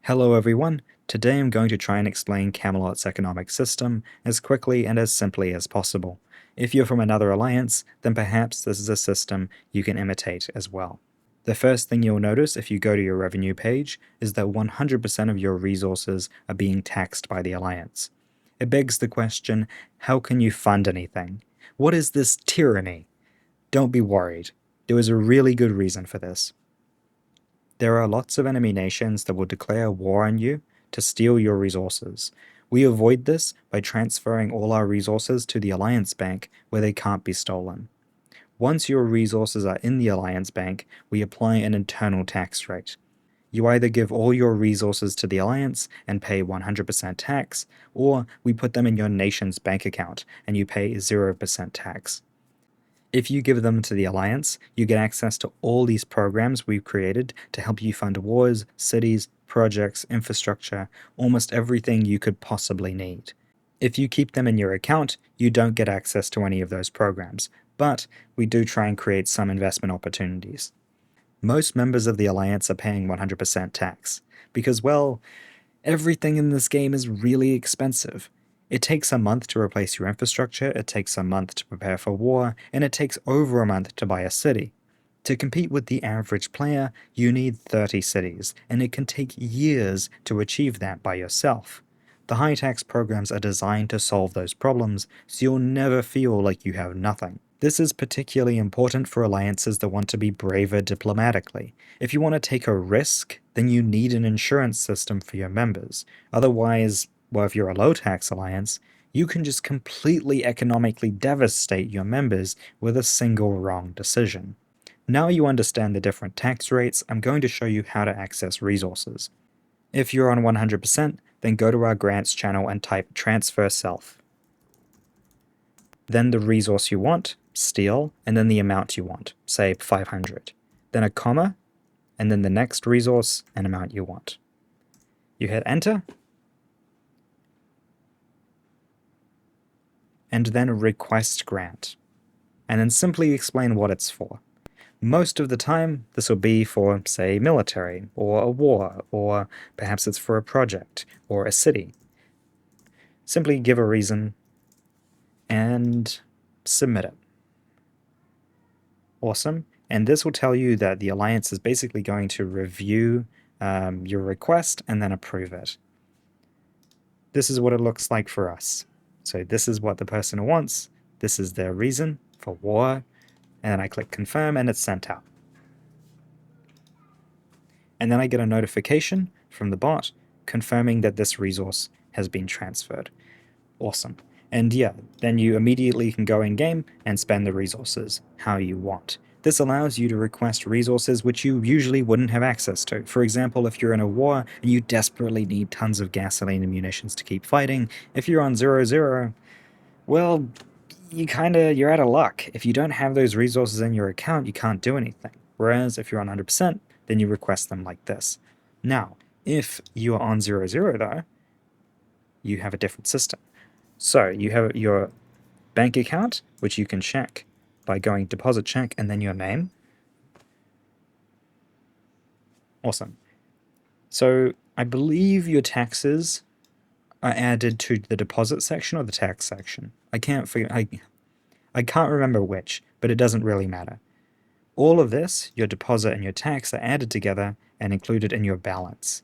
Hello everyone, today I'm going to try and explain Camelot's economic system as quickly and as simply as possible. If you're from another alliance, then perhaps this is a system you can imitate as well. The first thing you'll notice if you go to your revenue page is that 100% of your resources are being taxed by the alliance. It begs the question, how can you fund anything? What is this tyranny? Don't be worried, there is a really good reason for this. There are lots of enemy nations that will declare war on you to steal your resources. We avoid this by transferring all our resources to the Alliance Bank where they can't be stolen. Once your resources are in the Alliance Bank, we apply an internal tax rate. You either give all your resources to the Alliance and pay 100% tax, or we put them in your nation's bank account and you pay 0% tax. If you give them to the Alliance, you get access to all these programs we've created to help you fund wars, cities, projects, infrastructure, almost everything you could possibly need. If you keep them in your account, you don't get access to any of those programs, but we do try and create some investment opportunities. Most members of the Alliance are paying 100% tax, because, well, everything in this game is really expensive. It takes a month to replace your infrastructure, it takes a month to prepare for war, and it takes over a month to buy a city. To compete with the average player, you need 30 cities, and it can take years to achieve that by yourself. The high tax programs are designed to solve those problems, so you'll never feel like you have nothing. This is particularly important for alliances that want to be braver diplomatically. If you want to take a risk, then you need an insurance system for your members. Otherwise, well, if you're a low-tax alliance, you can just completely economically devastate your members with a single wrong decision. Now you understand the different tax rates, I'm going to show you how to access resources. If you're on 100%, then go to our grants channel and type transfer self. Then the resource you want, steal, and then the amount you want, say 500. Then a comma, and then the next resource and amount you want. You hit enter, and then request grant, and then simply explain what it's for. Most of the time, this will be for, say, military, or a war, or perhaps it's for a project, or a city. Simply give a reason, and submit it. Awesome. And this will tell you that the Alliance is basically going to review your request and then approve it. This is what it looks like for us. So this is what the person wants, this is their reason for war, and then I click confirm and it's sent out. And then I get a notification from the bot confirming that this resource has been transferred. Awesome. And yeah, then you immediately can go in game and spend the resources how you want. This allows you to request resources which you usually wouldn't have access to. For example, if you're in a war and you desperately need tons of gasoline and munitions to keep fighting, if you're on 0-0, well, you're out of luck. If you don't have those resources in your account, you can't do anything. Whereas if you're on 100%, then you request them like this. Now, if you are on 0-0 though, you have a different system. So you have your bank account, which you can check by going deposit check and then your name. Awesome. So I believe your taxes are added to the deposit section or the tax section. I can't remember which, but it doesn't really matter. All of this, your deposit and your tax, are added together and included in your balance.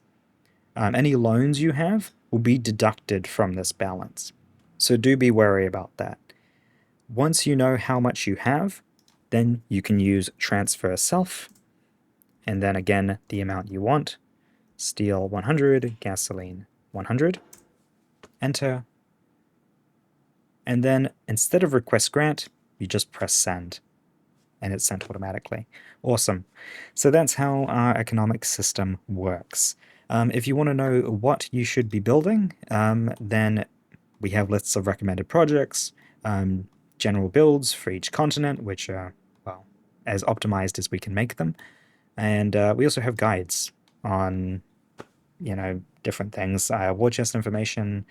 Any loans you have will be deducted from this balance. So do be wary about that. Once you know how much you have, then you can use transfer self, and then again the amount you want. Steel 100, gasoline 100, enter, and then instead of request grant, you just press send, and it's sent automatically. Awesome. So that's how our economic system works. If you want to know what you should be building, then we have lists of recommended projects, general builds for each continent, which are, well, as optimized as we can make them. And we also have guides on, different things, war chest information,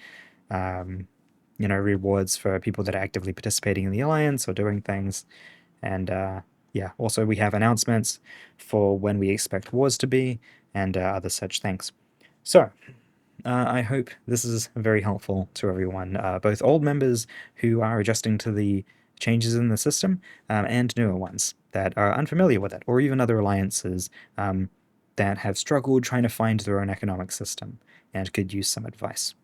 rewards for people that are actively participating in the Alliance or doing things. And yeah, also we have announcements for when we expect wars to be and other such things. So, I hope this is very helpful to everyone, both old members who are adjusting to the changes in the system, and newer ones that are unfamiliar with it, or even other alliances that have struggled trying to find their own economic system and could use some advice.